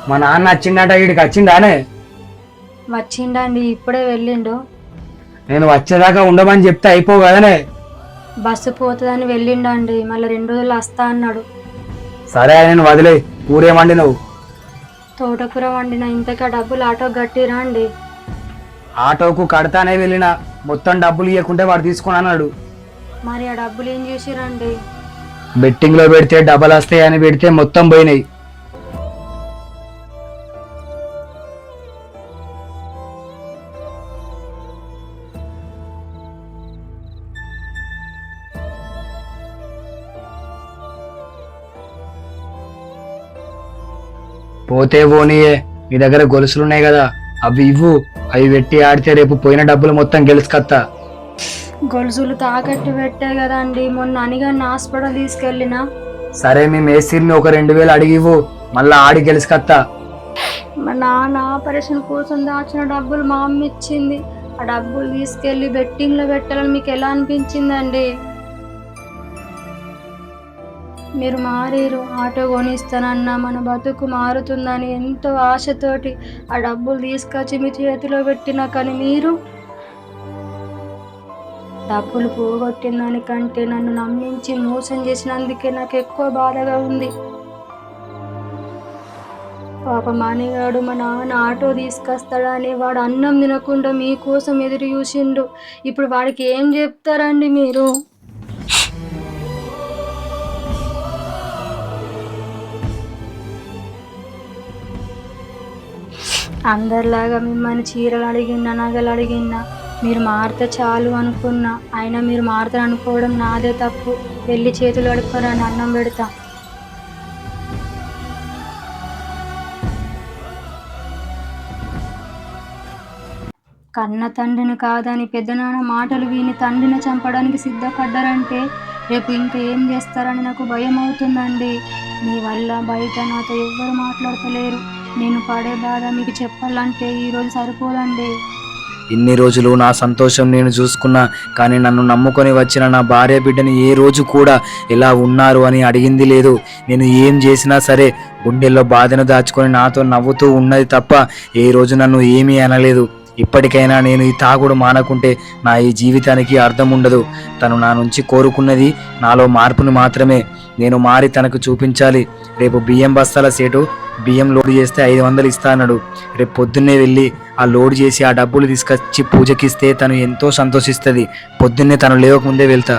మా నాన్న వచ్చిండట, వీడికి వచ్చిండానే? వచ్చిండండి, ఇప్పుడే వెళ్ళిండు. నేను వచ్చేదాకా ఉండమని చెప్తే అయిపో కదనే. బస్సు పోతుందని వెళ్ళిండండి, మళ్ళీ 2 రోజులు వస్తా అన్నాడు. సరే నేను వదిలే. ఊరేమండి నువ్వు? తోటకూర వండిన. ఇంతకా డబ్బులు ఆటో గట్టిరా అండి. ఆటోకు కడతానే వెళ్ళిన, మొత్తం డబ్బులు ఇవ్వకుంటే వాడు తీసుకుని అన్నాడు. మరి ఆ డబ్బులు ఏం చేసిరండి? బెట్టింగ్ లో పెడితే డబ్బులు వస్తాయని పెడితే మొత్తం పోయినాయి. పోతే పోనీయే, నీ దగ్గర గొలుసులున్నాయి కదా, అవి ఇవ్వు. అవి పెట్టి ఆడితే రేపు పోయిన డబ్బులు మొత్తం గెలుచుకత్తా. గొలుసులు తాకట్టు పెట్టే కదండి, మొన్న అనిగాన్ని హాస్పిటల్ తీసుకెళ్ళినా. సరే మీ మేస్త్రిని ఒక 2000 అడిగివ్వు, మళ్ళా ఆడి గెలుచుకత్తా. మా నాన్న ఆపరేషన్ కోసం దాచిన డబ్బులు మా అమ్మ ఇచ్చింది. ఆ డబ్బులు తీసుకెళ్లి బెట్టింగ్ లో పెట్టాలని మీకు ఎలా అనిపించిందండి? మీరు మారేరు, ఆటో కొనిస్తానన్నా మన బతుకు మారుతుందని ఎంతో ఆశతోటి ఆ డబ్బులు తీసుకొచ్చి మీ చేతిలో పెట్టినా, కానీ మీరు డబ్బులు పోగొట్టిన దానికంటే నన్ను నమ్మించి మోసం చేసినందుకే నాకు ఎక్కువ బాధగా ఉంది. పాప మానేగాడు మా నాన్న ఆటో తీసుకొస్తాడని వాడు అన్నం తినకుండా మీకోసం ఎదురు చూసిండు. ఇప్పుడు వాడికి ఏం చెప్తారండి మీరు? అందరిలాగా మిమ్మల్ని చీరలు అడిగినా, నగలు అడిగినా మీరు మారితే చాలు అనుకున్నా. అయినా మీరు మారుతారు అనుకోవడం నాదే తప్పు. వెళ్ళి చేతులు కడుక్కోరని అన్నం పెడతా. కన్న తండ్రిని కాదని పెద్దనాన్న మాటలు విని తండ్రిని చంపడానికి సిద్ధపడ్డారంటే రేపు ఇంకా ఏం చేస్తారని నాకు భయం అవుతుందండి. మీ వల్ల బయట నాతో ఎవ్వరు మాట్లాడతలేరు. నేను పడే బాధ మీకు చెప్పాలంటే ఈరోజు సరిపోదండి. ఇన్ని రోజులు నా సంతోషం నేను చూసుకున్నా, కానీ నన్ను నమ్ముకొని వచ్చిన నా భార్య బిడ్డని ఏ రోజు కూడా ఎలా ఉన్నారు అని అడిగింది లేదు. నేను ఏం చేసినా సరే గుండెల్లో బాధను దాచుకొని నాతో నవ్వుతూ ఉన్నది తప్ప ఏ రోజు నన్ను ఏమీ అనలేదు. ఇప్పటికైనా నేను ఈ తాగుడు మానకుంటే నా ఈ జీవితానికి అర్థం ఉండదు. తను నా నుంచి కోరుకున్నది నాలో మార్పును మాత్రమే. నేను మారి తనకు చూపించాలి. రేపు బియ్యం బస్తాల సేటు బియ్యం లోడ్ చేస్తే 500 ఇస్తా అన్నాడు. రేపు పొద్దున్నే వెళ్ళి ఆ లోడ్ చేసి ఆ డబ్బులు తీసుకొచ్చి పూజకిస్తే తను ఎంతో సంతోషిస్తుంది. పొద్దున్నే తను లేవకముందే వెళ్తా.